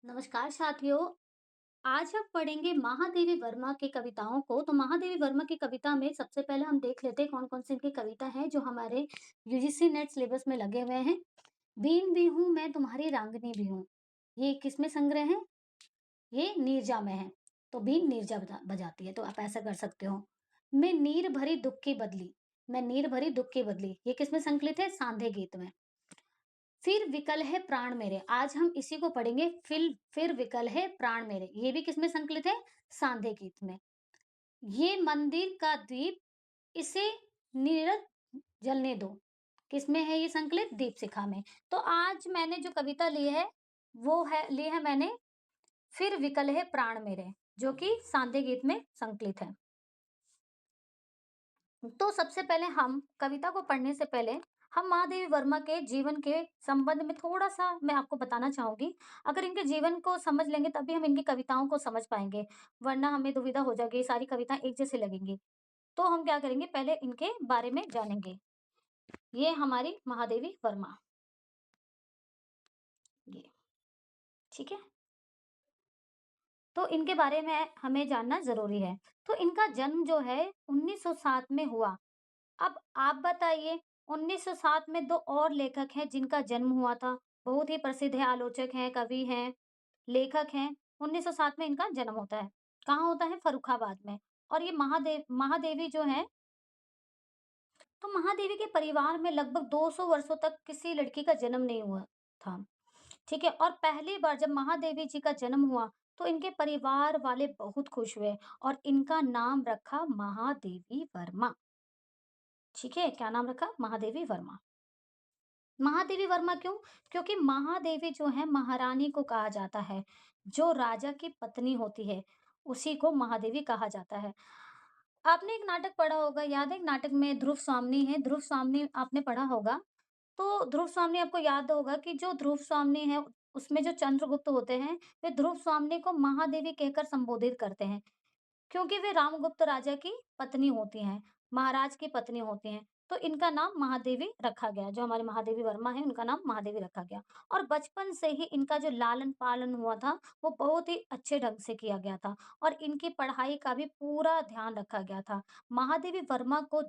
नमस्कार साथियों। आज हम पढ़ेंगे महादेवी वर्मा की कविताओं को। तो महादेवी वर्मा की कविता में सबसे पहले हम देख लेते हैं कौन कौन सी इनकी कविता है जो हमारे यूजीसी नेट सिलेबस में लगे हुए हैं। बीन भी हूँ मैं तुम्हारी रांगनी भी हूँ, ये किसमें संग्रह है? ये नीरजा में है। तो बीन नीरजा बजाती है, तो आप ऐसा कर सकते हो। मैं नीर भरी दुख की बदली, मैं नीर भरी दुख की बदली, ये किसमें संकलित है? सांधे गीत में। फिर विकल है प्राण मेरे, आज हम इसी को पढ़ेंगे। फिर विकल है प्राण मेरे, ये भी किसमें संकलित है? सांधे गीत में। ये मंदिर का दीप, इसे नीरज जलने दो, किसमें है ये संकलित? दीप शिखा में। तो आज मैंने जो कविता ली है वो है ली है मैंने फिर विकल है प्राण मेरे, जो कि सांधे गीत में संकलित है। तो सबसे पहले हम कविता को पढ़ने से पहले हम महादेवी वर्मा के जीवन के संबंध में थोड़ा-सा मैं आपको बताना चाहूँगी। अगर इनके जीवन को समझ लेंगे तभी हम इनकी कविताओं को समझ पाएँगे, वरना हमें दुविधा हो जाएगी, सारी कविताएँ एक जैसी लगेंगी। तो हम क्या करेंगे, पहले इनके बारे में जानेंगे। ये हमारी महादेवी वर्मा, ये, ठीक है? तो इनके बारे में हमें जानना ज़रूरी है। तो इनका जन्म जो है 1907 में हुआ। अब आप बताइए, 1907 में 2 और लेखक हैं जिनका जन्म हुआ था। बहुत ही प्रसिद्ध है, आलोचक हैं, कवि हैं, लेखक हैं। 1907 में इनका जन्म होता है। कहाँ होता है? फर्रुखाबाद में। और ये महादेवी जो हैं, तो महादेवी के परिवार में लगभग 200 वर्षों तक किसी लड़की का जन्म नहीं हुआ था। ठीक है? और पहली बार जब महादेवी जी का जन्म हुआ, तो इनके परिवार वाले बहुत खुश हुए और इनका नाम रखा महादेवी वर्मा। ठीक है? क्या नाम रखा? महादेवी वर्मा। महादेवी वर्मा क्यों? क्योंकि महादेवी जो है महारानी को कहा जाता है, जो राजा की पत्नी होती है, उसी को महादेवी कहा जाता है। आपने एक नाटक पढ़ा होगा, याद है? एक नाटक में ध्रुव स्वामिनी है, ध्रुव स्वामिनी आपने पढ़ा होगा। तो ध्रुव स्वामिनी आपको याद होगा कि जो ध्रुव स्वामिनी है, उसमें जो चंद्रगुप्त होते हैं, वे ध्रुव स्वामिनी को महादेवी कहकर संबोधित करते हैं। क्योंकि वे रामगुप्त राजा की पत्नी होती हैं, महाराज की पत्नी होती हैं, तो इनका नाम महादेवी रखा गया। जो हमारे महादेवी वर्मा हैं, उनका नाम महादेवी रखा गया। और बचपन से ही इनका जो लालन-पालन हुआ था, वो बहुत ही अच्छे ढंग से किया गया था और इनकी पढ़ाई का भी पूरा ध्यान रखा गया था। महादेवी वर्मा को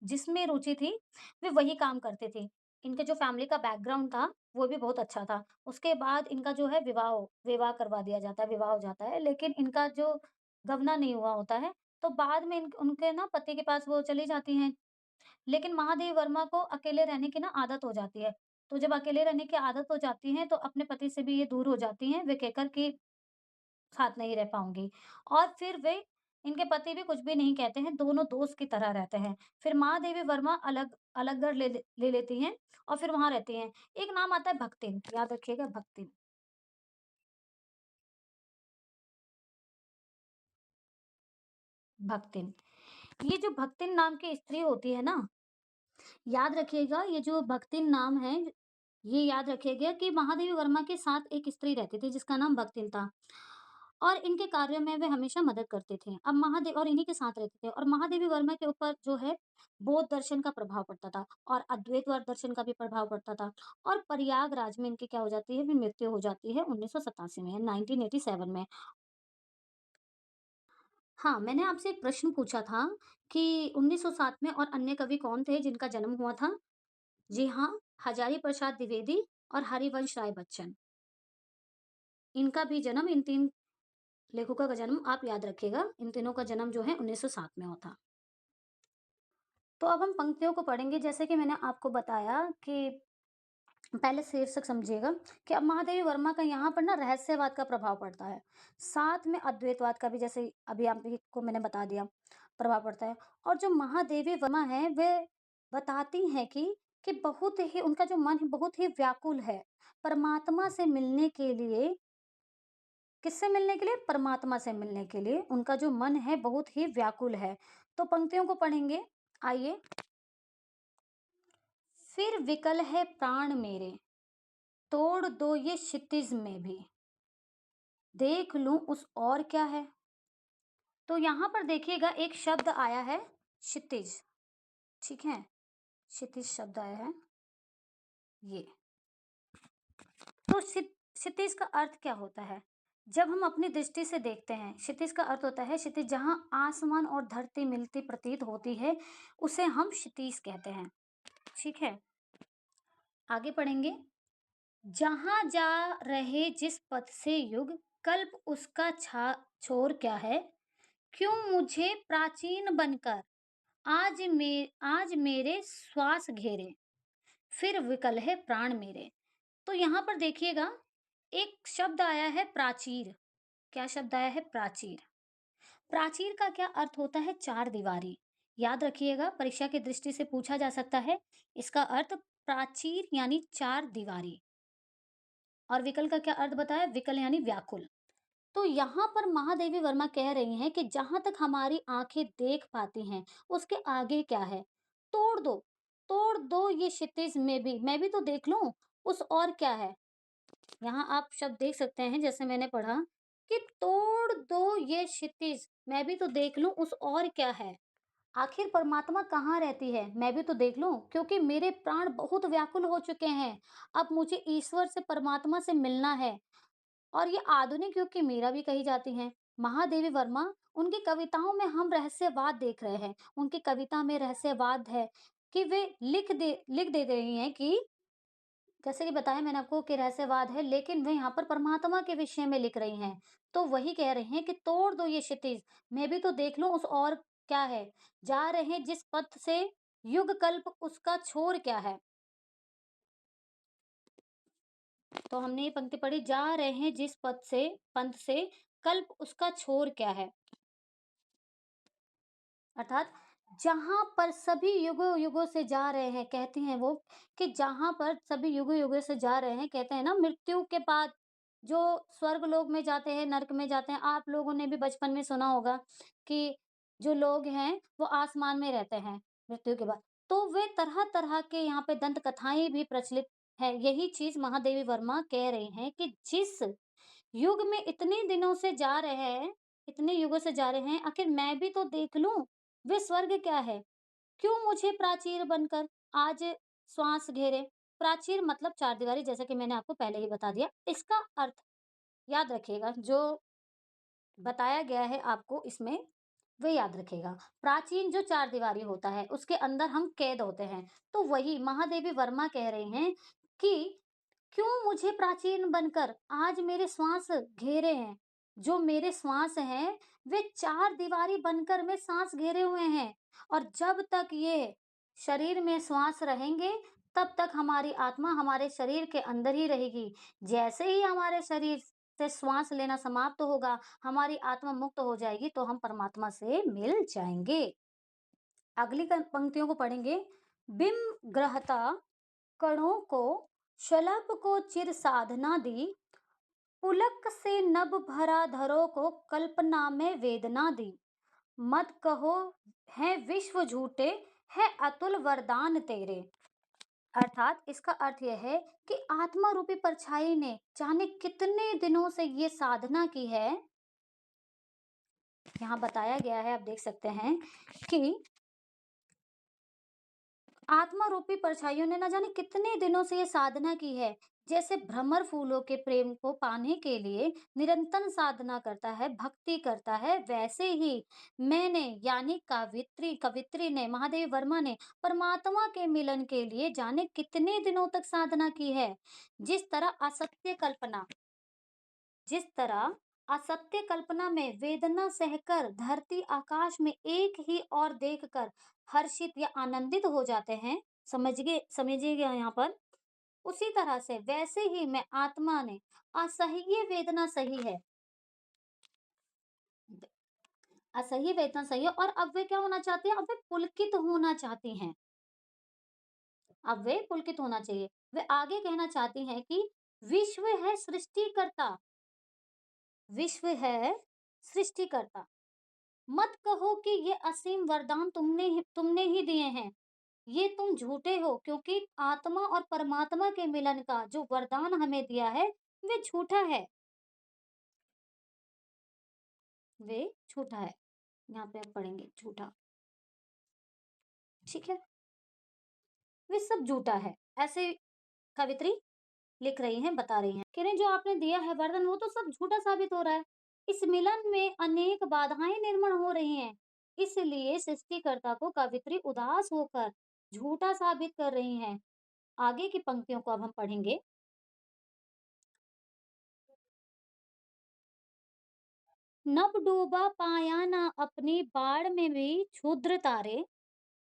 जिसमें रुचि थी, वे वही काम करते थे। इनके जो फैमिली का बैकग्राउंड था, वो भी बहुत अच्छा था। उसके बाद इनका जो है विवाह करवा दिया जाता है, विवाह हो जाता है, लेकिन इनका जो गवना नहीं हुआ होता है, तो बाद में इनक उनके ना पति के पास वो चली जाती हैं। लेकिन महादेवी वर्मा को अकेले रहने की ना आदत हो जाती है। तो जब अकेले रहने की आदत हो जाती है, तो अपने पति से भी ये दूर हो जाती हैं, वे कहकर कि साथ नहीं रह पाऊँगी। और फिर वे इनके पति भी कुछ भी नहीं कहते हैं, दोनों दोस्त की तरह रहते हैं। फिर महादेवी वर्मा अलग घर ले लेती हैं और फिर वहाँ रहती हैं। एक नाम आता है भक्तिन, याद रखिएगा भक्तिन, भक्तिन। ये जो भक्तिन नाम की स्त्री होती है ना, याद रखिएगा ये जो भक्तिन नाम है, ये याद रखिएगा कि महादेवी वर्मा के साथ एक स्त्री रहती थी जिसका नाम भक्तिन था और इनके कार्यों में वे हमेशा मदद करते थे। अब महादेव और इन्हीं के साथ रहते थे और महादेवी वर्मा के ऊपर जो है बौद्ध दर्शन का प्रभाव पड़ता था और अद्वैतवाद दर्शन का भी प्रभाव पड़ता था और प्रयागराज में इनकी क्या हो जाती है, फिर मृत्यु हो जाती है 1987 में, 1987 में। हाँ, मैंने आपसे एक प्रश्न पूछा था कि 1907 में और अन्य कवि कौन थे जिनका जन्म हुआ था? जी हाँ, हजारी प्रसाद द्विवेदी और हरिवंश राय बच्चन। इनका भी जन्म, इन 3 लेखकों का जन्म आप याद रखिएगा। इन तीनों का जन्म जो है 1907 में हुआ था। तो अब हम पंक्तियों को पढ़ेंगे जैसे कि मैंने आपको बताया कि पहले शीर्षक समझिएगा कि अब महादेवी वर्मा का यहाँ पर ना रहस्यवाद का प्रभाव पड़ता है। साथ में अद्वैतवाद का भी, जैसे अभी आपको मैंने बता दिया, प्रभाव पड़ता है। और जो महादेवी वर्मा है वे बताती हैं कि बहुत ही उनका जो मन है बहुत ही व्याकुल है परमात्मा से मिलने के लिए। किससे मिलने के लिए? परमात्मा से मिलने के लिए उनका जो मन है बहुत ही व्याकुल है। तो पंक्तियों को पढ़ेंगे, आइए। फिर विकल है प्राण मेरे, तोड़ दो ये क्षितिज में भी, देख लूं उस और क्या है। तो यहाँ पर देखिएगा एक शब्द आया है क्षितिज, ठीक है? क्षितिज शब्द आया है ये। तो क्षितिज का अर्थ क्या होता है? जब हम अपनी दृष्टि से देखते हैं, क्षितिज का अर्थ होता है क्षितिज जहाँ आसमान और धरती मिलती प्रतीत होती है, उसे हम क्षितिज कहते हैं। ठीक है? आगे पढ़ेंगे। जहाँ जा रहे जिस पथ से युग, कल्प उसका छा छोर क्या है? क्यों मुझे प्राचीन बनकर आज मेरे श्वास घेरे, फिर विकल है प्राण मेरे। तो यहाँ पर देखिएगा, एक शब्द आया है प्राचीर। क्या शब्द आया है? प्राचीर। प्राचीर का क्या अर्थ होता है? चार दीवारी। याद रखिएगा, परीक्षा की दृष्टि से पूछा जा सकता है। इसका अर्थ प्राचीर यानी चार दीवारी। और विकल का क्या अर्थ बताया? विकल यानी व्याकुल। तो यहाँ पर महादेवी वर्मा कह रही हैं कि जहां तक हमारी आंखें देख पाती हैं, उसके आगे क्या है? तोड़ दो, तोड़ दो ये क्षितिज में भी, मैं भी तो देख लूं उस और क्या है। यहाँ आप शब्द देख सकते हैं, जैसे मैंने पढ़ा कि तोड़ दो ये क्षितिज, मैं भी तो देख लूं उस और क्या है। आखिर परमात्मा कहाँ रहती है? मैं भी तो देख लूं, क्योंकि मेरे प्राण बहुत व्याकुल हो चुके हैं। अब मुझे ईश्वर से, परमात्मा से मिलना है। और ये आधुनिक युग की मीरा भी कही जाती हैं। महादेवी वर्मा, उनकी कविताओं में हम रहस्यवाद देख रहे हैं। उनकी कविता में रहस्यवाद है कि वे लिख दे रही हैं कि जैसे कि बताया मैंने आपको कि रहस्यवाद है, लेकिन वे यहाँ पर परमात्मा के विषय में लिख रही हैं। तो वही कह रही हैं कि तोड़ दो ये क्षितिज, मैं भी तो देख लूं उस और क्या है। जा रहे हैं जिस पथ से युग कल्प उसका छोर क्या है। तो हमने ये पंक्ति पढ़ी, जा रहे हैं जिस पंथ से कल्प उसका छोर क्या है। अर्थात जहां पर सभी युगों युगों से जा रहे हैं, कहती हैं वो कि जहां पर सभी युगों युगों से जा रहे हैं, कहते हैं ना मृत्यु के बाद जो स्वर्ग लोक में जाते हैं, नरक में जाते हैं। आप लोगों ने भी बचपन में सुना होगा कि जो लोग हैं वो आसमान में रहते हैं मृत्यु के बाद। तो वे तरह तरह के यहाँ पे दंत कथाएं भी प्रचलित है। यही चीज महादेवी वर्मा कह रही हैं कि जिस युग में इतने दिनों से जा रहे हैं, इतने युगों से जा रहे हैं, आखिर मैं भी तो देख लूं वे स्वर्ग क्या है। क्यों मुझे प्राचीर बनकर आज श्वास घेरे। प्राचीर मतलब चार दीवारी, जैसा कि मैंने आपको पहले ही बता दिया। इसका अर्थ याद रखिएगा, जो बताया गया है आपको इसमें, वे याद रखिएगा। प्राचीन जो चार दीवारी होता है, उसके अंदर हम कैद होते हैं। तो वही महादेवी वर्मा कह रही हैं कि क्यों मुझे प्राचीन बनकर आज मेरे श्वास घेरे हैं। जो मेरे श्वास हैं, वे चार दीवारी बनकर में सांस घेरे हुए हैं। और जब तक ये शरीर में श्वास रहेंगे, तब तक हमारी आत्मा हमारे शरीर के अंदर ही रहेगी। जैसे ही हमारे शरीर से श्वास लेना समाप्त होगा, हमारी आत्मा मुक्त हो जाएगी, तो हम परमात्मा से मिल जाएंगे। अगली पंक्तियों को पढ़ेंगे। बिम ग्रहता कणों को, शलभ को चिर साधना दी, पुलक से नभ भरा धरो को, कल्पना में वेदना दी। मत कहो है विश्व झूठे, है अतुल वरदान तेरे। अर्थात इसका अर्थ यह है कि आत्मा रूपी परछाई ने जाने कितने दिनों से ये साधना की है। यहाँ बताया गया है, आप देख सकते हैं कि आत्मा रूपी परछाइयों ने ना जाने कितने दिनों से ये साधना की है। जैसे भ्रमर फूलों के प्रेम को पाने के लिए निरंतर साधना करता है, भक्ति करता है, वैसे ही मैंने यानी कवित्री ने, महादेवी वर्मा ने परमात्मा के मिलन के लिए जाने कितने दिनों तक साधना की है। जिस तरह असत्य कल्पना जिस तरह असत्य कल्पना में वेदना सहकर धरती आकाश में एक ही और देखकर हर्षित या आनंदित हो जाते हैं, समझिएगा यहाँ पर। उसी तरह से वैसे ही मैं आत्मा ने असह्य वेदना सही है, असह्य वेदना सही है। और अब वे क्या होना चाहती हैं? अब वे पुलकित होना चाहती हैं। अब वे पुलकित होना चाहिए। वे आगे कहना चाहती हैं कि विश्व है सृष्टिकर्ता, विश्व है सृष्टिकर्ता। मत कहो कि ये असीम वरदान तुमने ही दिए हैं। ये तुम झूठे हो, क्योंकि आत्मा और परमात्मा के मिलन का जो वरदान हमें दिया है, वे झूठा है। वे झूठा है। यहाँ पे आप पढ़ेंगे झूठा। ठीक है, वे सब झूठा है। ऐसे कवित्री लिख रही हैं, बता रही हैं। कह रही हैं जो आपने दिया है वरदान वो तो सब झूठा साबित हो रहा है। इस मिलन में अनेक बाधाएँ निर्माण हो रही हैं। इसलिए सृष्टिकर्ता को कवित्री उदास होकर झूठा साबित कर रही हैं। आगे की पंक्तियों को अब हम पढ़ेंगे। नभ डूबा पाया ना अपनी बाढ़ में भी क्षुद्र तारे,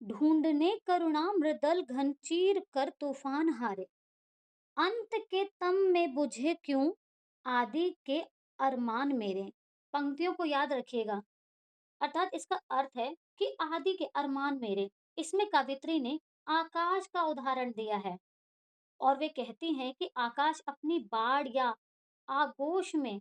ढूंढने करुणा मृदल घन चीर कर तूफान हारे। अंत के तम में बुझे क्यों आदि के अरमान मेरे। पंक्तियों को याद रखिएगा। अर्थात इसका अर्थ है कि आदि के अरमान मेरे। इसमें कवित्री ने आकाश का उदाहरण दिया है और वे कहती हैं कि आकाश अपनी बाढ़ या आगोश में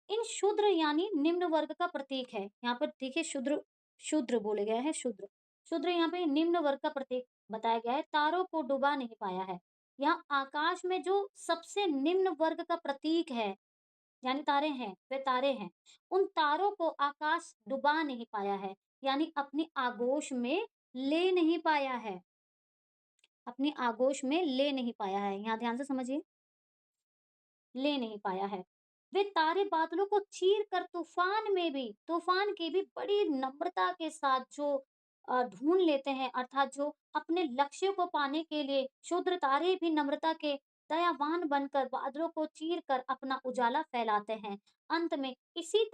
इन शूद्र यानी निम्न वर्ग का प्रतीक है। यहाँ पर देखिए शूद्र शूद्र बोले गए हैं शूद्र। शूद्र यहाँ पे निम्न वर्ग का प्रतीक बताया गया है, तारों को डुबा नहीं पाया है। यहाँ आकाश में जो सबसे निम्न वर्ग का प्रतीक है, यानी तारे हैं, वे तारे हैं। उन तारों को आकाश डुबा नहीं पाया है, यानी अपनी आगोश में ले नहीं पाया है। अपनी आगोश में ले नहीं पाया है। यहाँ ध्यान से समझिए। ले नहीं पाया है। वे तारे बादलों को चीर कर तूफान की भी बड़ी नम्रता के साथ जो ढूंढ लेते हैं, अर्थात जो अपने लक्ष्य को पाने के लिए क्षुद्र तारे भी नम्रता के दयावान बनकर बादलों को चीर कर अपना उजाला फैलाते हैं। अंत में इसी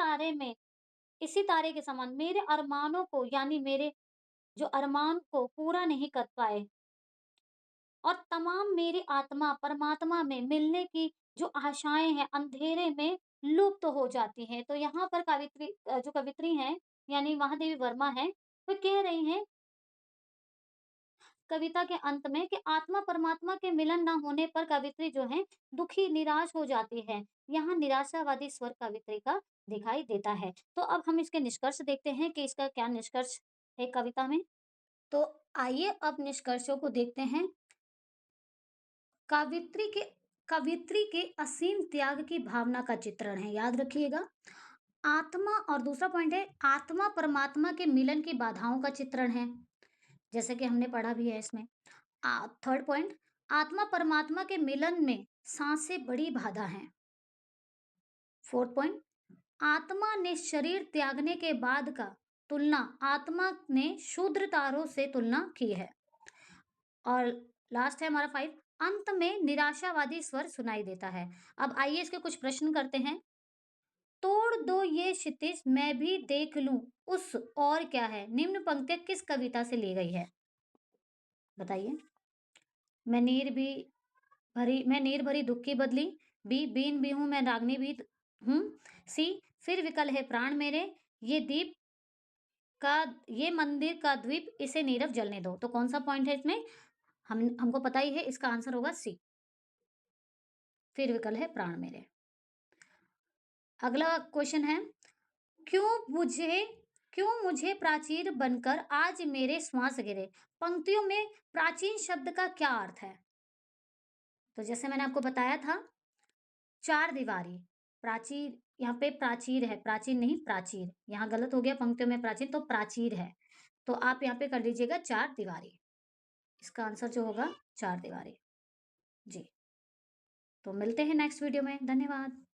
तारे के समान मेरे अरमानों को यानी मेरे जो अरमान को पूरा नहीं कर पाए और तमाम मेरी आत्मा परमात्मा में मिलने की जो आशाएँ हैं, अंधेरे में लुप्त हो जाती हैं। तो यहाँ पर जो कवित्री हैं, यानी महादेवी वर्मा हैं, वो कह रही हैं कविता के अंत में कि आत्मा परमात्मा के मिलन ना होने पर कवित्री जो है दुखी, निराश हो जाती है। यहाँ निराशावादी स्वर कवित्री का दिखाई देता है। तो अब हम इसके निष्कर्ष देखते हैं कि इसका क्या निष्कर्ष है कविता में। तो आइए अब निष्कर्षों को देखते हैं। कवित्री के कवित्री के असीम त्याग की भावना का चित्रण है, याद रखिएगा। आत्मा और दूसरा पॉइंट है आत्मा परमात्मा के मिलन की बाधाओं का चित्रण है, जैसे कि हमने पढ़ा भी है इसमें। थर्ड पॉइंट आत्मा परमात्मा के मिलन में सांसें बड़ी बाधा हैं। फोर्थ पॉइंट आत्मा ने शरीर त्यागने के बाद का तुलना आत्मा ने शूद्र तारों से तुलना की है। और लास्ट है हमारा 5 अंत में निराशावादी स्वर सुनाई देता है। अब आइए इसके कुछ प्रश्न करते हैं। तोड़ दो ये क्षितिज मैं भी देख लूं उस और क्या है। निम्न पंक्तियां किस कविता से ली गई है बताइए। मैं नीर भरी दुख की बदली। बी बीन भी हूं मैं रागनी भी हूं। सी फिर विकल है प्राण मेरे। ये दीप का ये मंदिर का द्वीप इसे नीरव जलने दो। तो कौन सा पॉइंट है इसमें। हमको पता ही है, इसका आंसर होगा सी, फिर विकल है प्राण मेरे। अगला क्वेश्चन है क्यों मुझे क्यों मुझे प्राचीर बनकर आज मेरे श्वास गिरे। पंक्तियों में प्राचीन शब्द का क्या अर्थ है। तो जैसे मैंने आपको बताया था चार दीवारी। प्राचीर यहाँ पे प्राचीर है, प्राचीन नहीं प्राचीर। यहाँ गलत हो गया, पंक्तियों में प्राचीन तो प्राचीर है। तो आप यहाँ पे कर लीजिएगा चार दीवारी। इसका आंसर जो होगा चार दीवारी। जी। तो मिलते हैं नेक्स्ट वीडियो में। धन्यवाद।